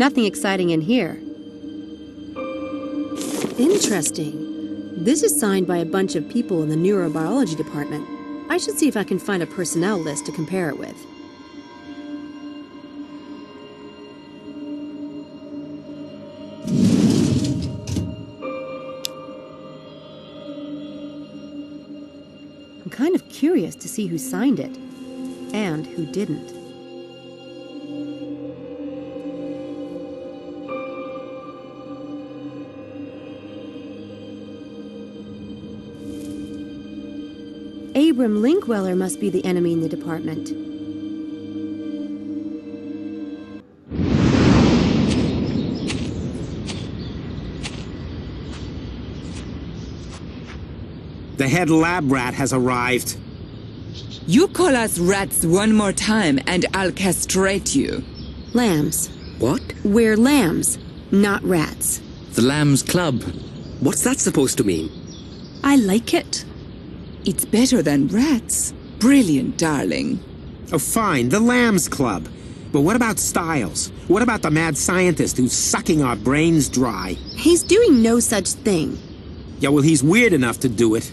Nothing exciting in here. Interesting. This is signed by a bunch of people in the neurobiology department. I should see if I can find a personnel list to compare it with. I'm kind of curious to see who signed it, and who didn't. Abram Linkweller must be the enemy in the department. The head lab rat has arrived. You call us rats one more time and I'll castrate you. Lambs. What? We're lambs, not rats. The Lambs Club. What's that supposed to mean? I like it. It's better than rats. Brilliant, darling. Oh, fine, the Lambs Club. But what about Styles? What about the mad scientist who's sucking our brains dry? He's doing no such thing. Yeah, well, he's weird enough to do it.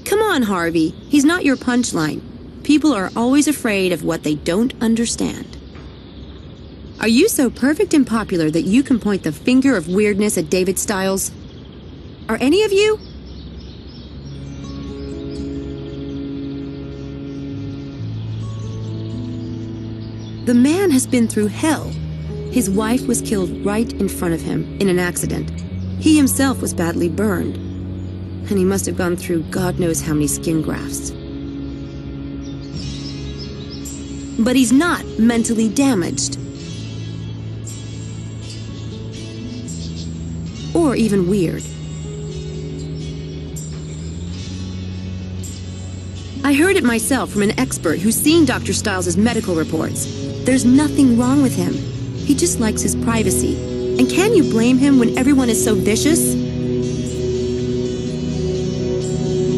Come on, Harvey. He's not your punchline. People are always afraid of what they don't understand. Are you so perfect and popular that you can point the finger of weirdness at David Styles? Are any of you? The man has been through hell. His wife was killed right in front of him in an accident. He himself was badly burned. And he must have gone through God knows how many skin grafts. But he's not mentally damaged. Or even weird. I heard it myself from an expert who's seen Dr. Styles' medical reports. There's nothing wrong with him. He just likes his privacy. And can you blame him when everyone is so vicious?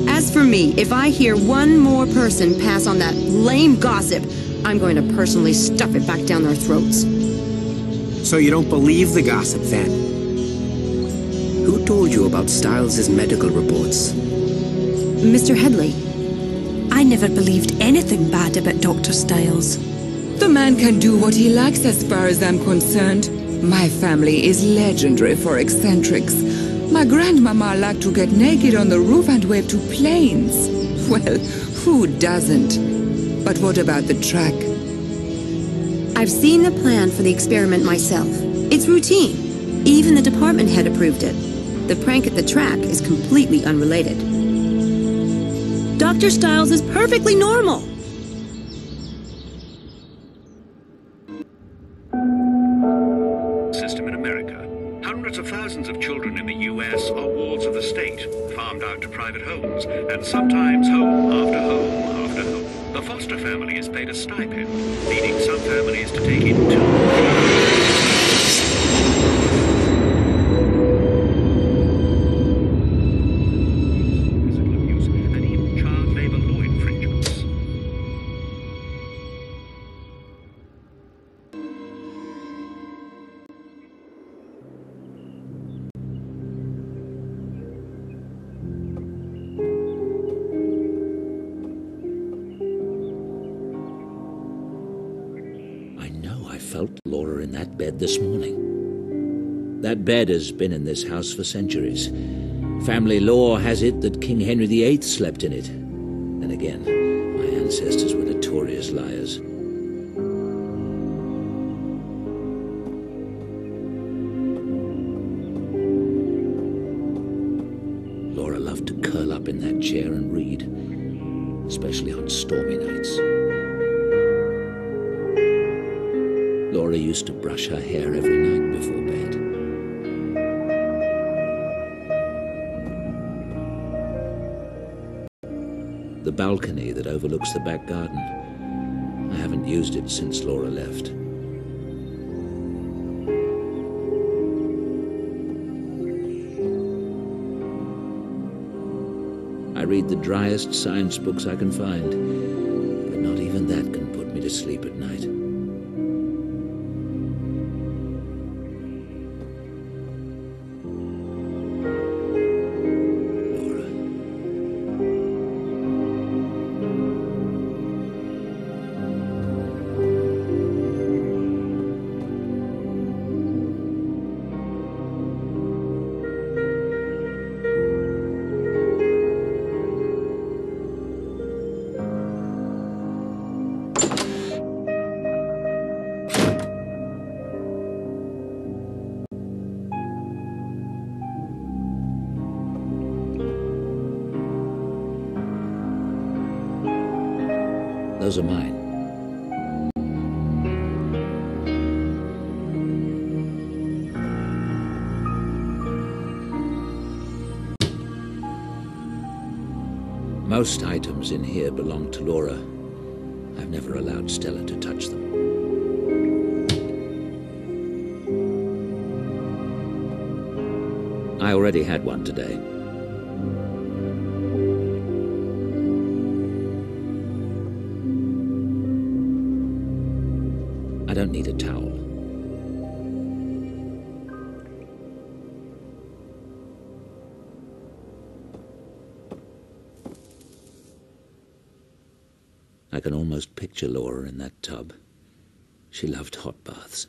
As for me, if I hear one more person pass on that lame gossip, I'm going to personally stuff it back down their throats. So you don't believe the gossip, then? Who told you about Styles' medical reports? Mr. Headley. I never believed anything bad about Dr. Styles. The man can do what he likes as far as I'm concerned. My family is legendary for eccentrics. My grandmama liked to get naked on the roof and wave to planes. Well, who doesn't? But what about the track? I've seen the plan for the experiment myself. It's routine. Even the department head approved it. The prank at the track is completely unrelated. Dr. Styles is perfectly normal. System in America. Hundreds of thousands of children in the U.S. are wards of the state, farmed out to private homes, and sometimes home after home after home. The foster family is paid a stipend, leading some families to take in two. Laura in that bed this morning. That bed has been in this house for centuries. Family lore has it that King Henry VIII slept in it. Then again, my ancestors were notorious liars. Laura loved to curl up in that chair and read, especially on stormy nights. Laura used to brush her hair every night before bed. The balcony that overlooks the back garden. I haven't used it since Laura left. I read the driest science books I can find, but not even that can put me to sleep at night. Laura. Those are mine. Most items in here belong to Laura. I've never allowed Stella to touch them. I already had one today. I don't need a towel. I can almost picture Laura in that tub. She loved hot baths.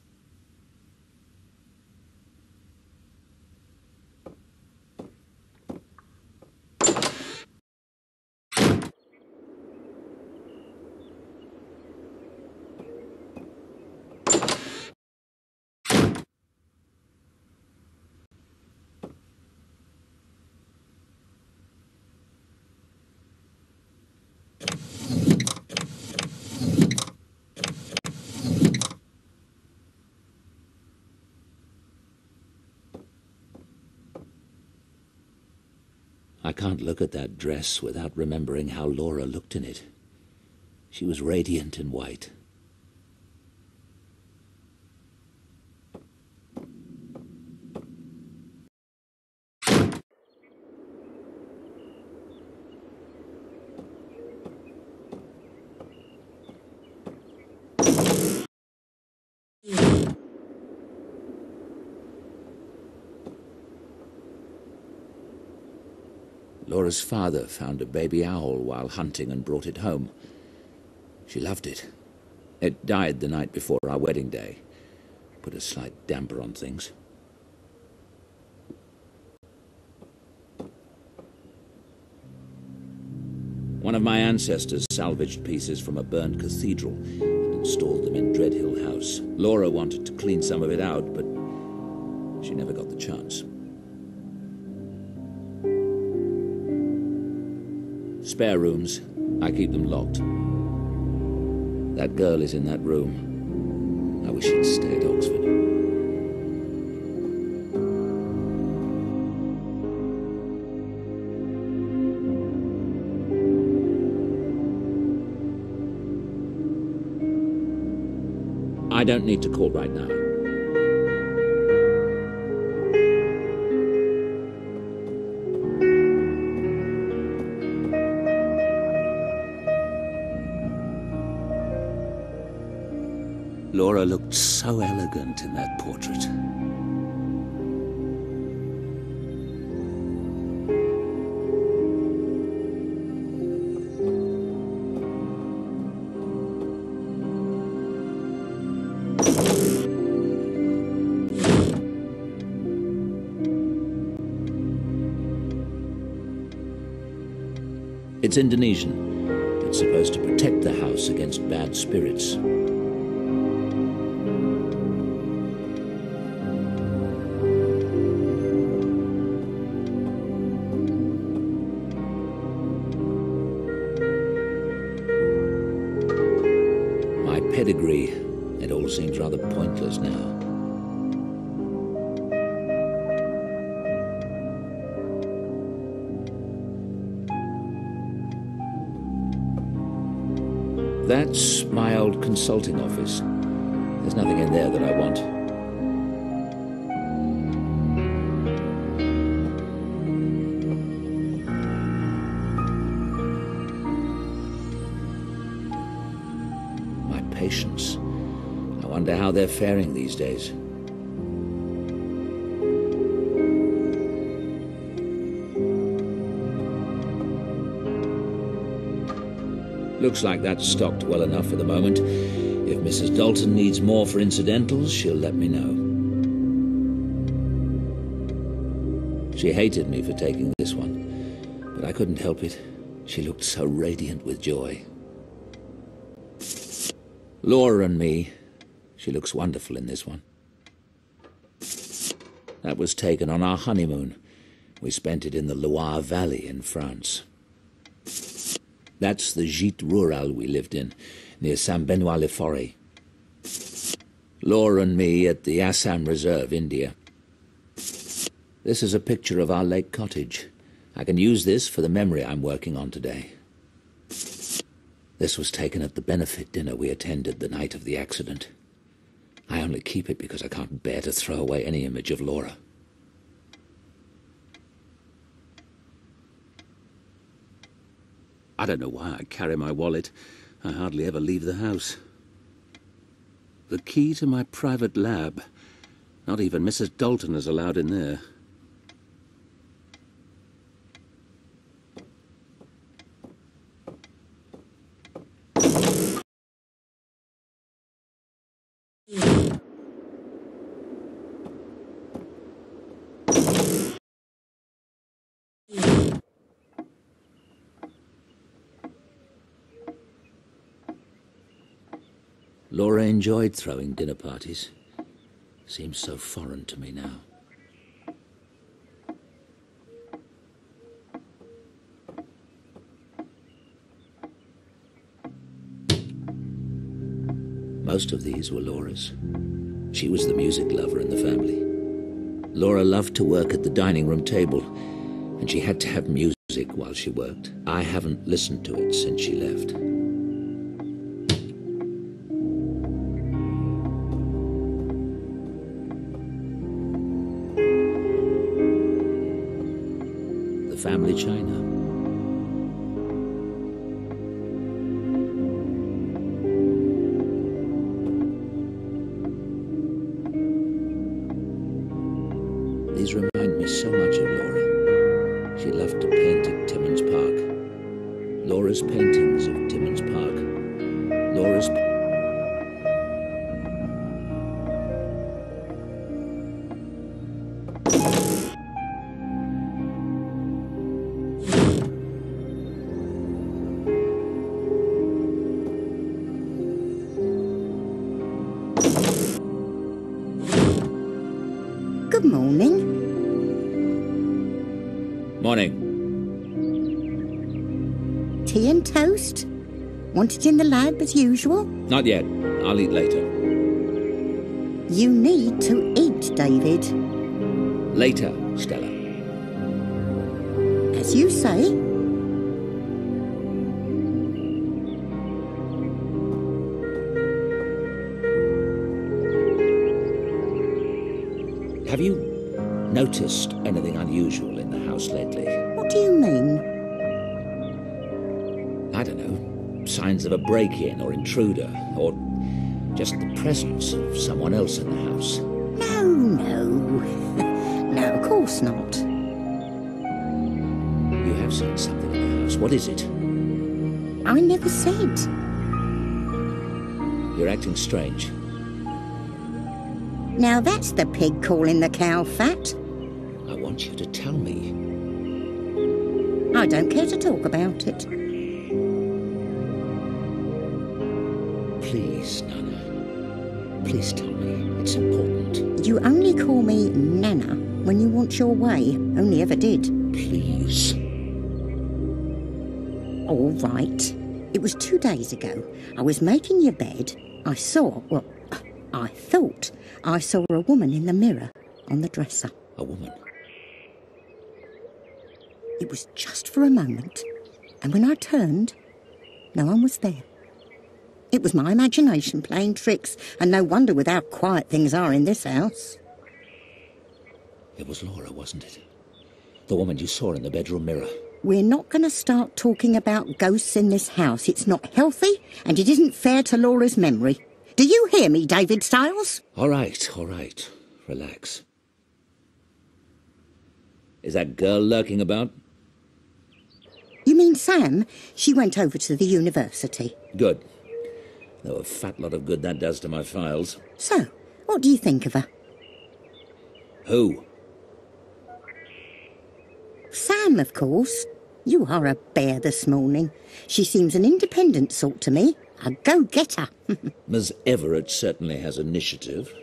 I can't look at that dress without remembering how Laura looked in it. She was radiant in white. Laura's father found a baby owl while hunting and brought it home. She loved it. It died the night before our wedding day. Put a slight damper on things. One of my ancestors salvaged pieces from a burned cathedral and installed them in Dreadhill House. Laura wanted to clean some of it out, but she never got the chance. Spare rooms, I keep them locked. That girl is in that room. I wish she'd stay at Oxford. I don't need to call right now. Laura looked so elegant in that portrait. It's Indonesian. It's supposed to protect the house against bad spirits. My pedigree It all seems rather pointless now. That's my old consulting office. There's nothing in there that I want. My patients. I wonder how they're faring these days. Looks like that's stocked well enough for the moment. If Mrs. Dalton needs more for incidentals, she'll let me know. She hated me for taking this one, but I couldn't help it. She looked so radiant with joy. Laura and me. She looks wonderful in this one. That was taken on our honeymoon. We spent it in the Loire Valley in France. That's the gîte rural we lived in, near Saint-Benoît-le-Forêt. Laura and me at the Assam Reserve, India. This is a picture of our lake cottage. I can use this for the memory I'm working on today. This was taken at the benefit dinner we attended the night of the accident. I only keep it because I can't bear to throw away any image of Laura. I don't know why I carry my wallet. I hardly ever leave the house. The key to my private lab. Not even Mrs. Dalton is allowed in there. Laura enjoyed throwing dinner parties. Seems so foreign to me now. Most of these were Laura's. She was the music lover in the family. Laura loved to work at the dining room table, and she had to have music while she worked. I haven't listened to it since she left. Family china. These remind me so much of Laura. She loved to paint at Timmins Park. Laura's paintings of Timmins Park. Laura's... Good morning. Morning. Tea and toast? Want it in the lab as usual? Not yet. I'll eat later. You need to eat, David. Later, Stella. As you say. Have you noticed anything unusual in the house lately? What do you mean? I don't know. Signs of a break-in or intruder, or just the presence of someone else in the house. No. No, of course not. You have seen something in the house. What is it? I never said. You're acting strange. Now that's the pig calling the cow fat. I want you to tell me. I don't care to talk about it. Please, Nana. Please tell me. It's important. You only call me Nana when you want your way. Only ever did. Please. All right. It was 2 days ago. I was making your bed. I saw, well, I thought I saw a woman in the mirror on the dresser. A woman? It was just for a moment, and when I turned, no one was there. It was my imagination playing tricks, and no wonder with how quiet things are in this house. It was Laura, wasn't it? The woman you saw in the bedroom mirror. We're not going to start talking about ghosts in this house. It's not healthy, and it isn't fair to Laura's memory. Do you hear me, David Stiles? All right. Relax. Is that girl lurking about? You mean Sam? She went over to the university. Good. Though a fat lot of good that does to my files. So, what do you think of her? Who? Sam, of course. You are a bear this morning. She seems an independent sort to me. A go-getter. Ms. Everett certainly has initiative.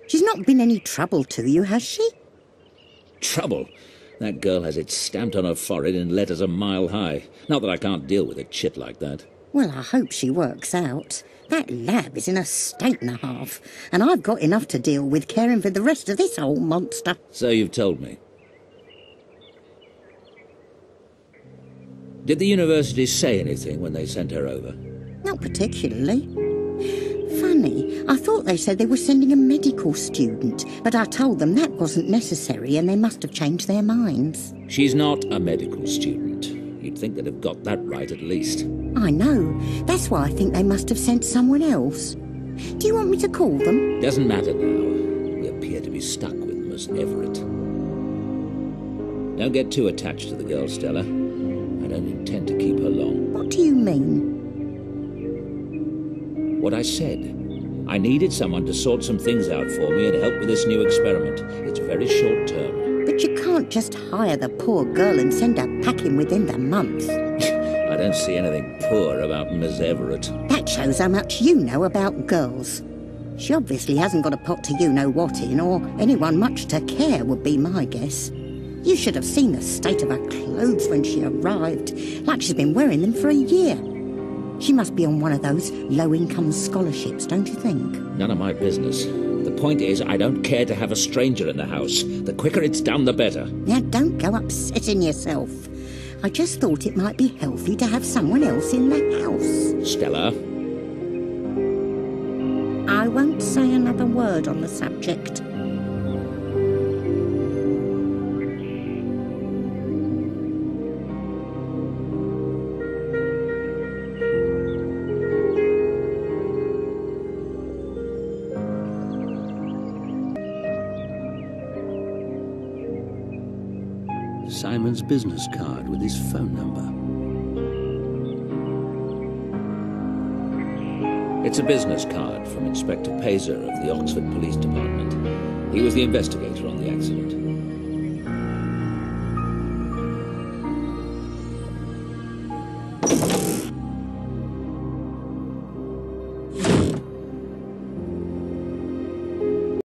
She's not been any trouble to you, has she? Trouble? That girl has it stamped on her forehead in letters a mile high. Not that I can't deal with a chit like that. Well, I hope she works out. That lab is in a state and a half, and I've got enough to deal with caring for the rest of this old monster. So you've told me. Did the university say anything when they sent her over? Not particularly. Funny, I thought they said they were sending a medical student, but I told them that wasn't necessary and they must have changed their minds. She's not a medical student. You'd think they'd have got that right at least. I know. That's why I think they must have sent someone else. Do you want me to call them? Doesn't matter now. We appear to be stuck with Miss Everett. Don't get too attached to the girl, Stella. I don't intend to keep her long. What do you mean? What I said. I needed someone to sort some things out for me and help with this new experiment. It's very short term. But you can't just hire the poor girl and send her packing within the month. I don't see anything poor about Miss Everett. That shows how much you know about girls. She obviously hasn't got a pot to you-know-what in, or anyone much to care would be my guess. You should have seen the state of her clothes when she arrived, like she's been wearing them for a year. She must be on one of those low-income scholarships, don't you think? None of my business. The point is, I don't care to have a stranger in the house. The quicker it's done, the better. Now, don't go upsetting yourself. I just thought it might be healthy to have someone else in the house. Stella? I won't say another word on the subject. Simon's business card with his phone number. It's a business card from Inspector Pazer of the Oxford Police Department. He was the investigator on the accident.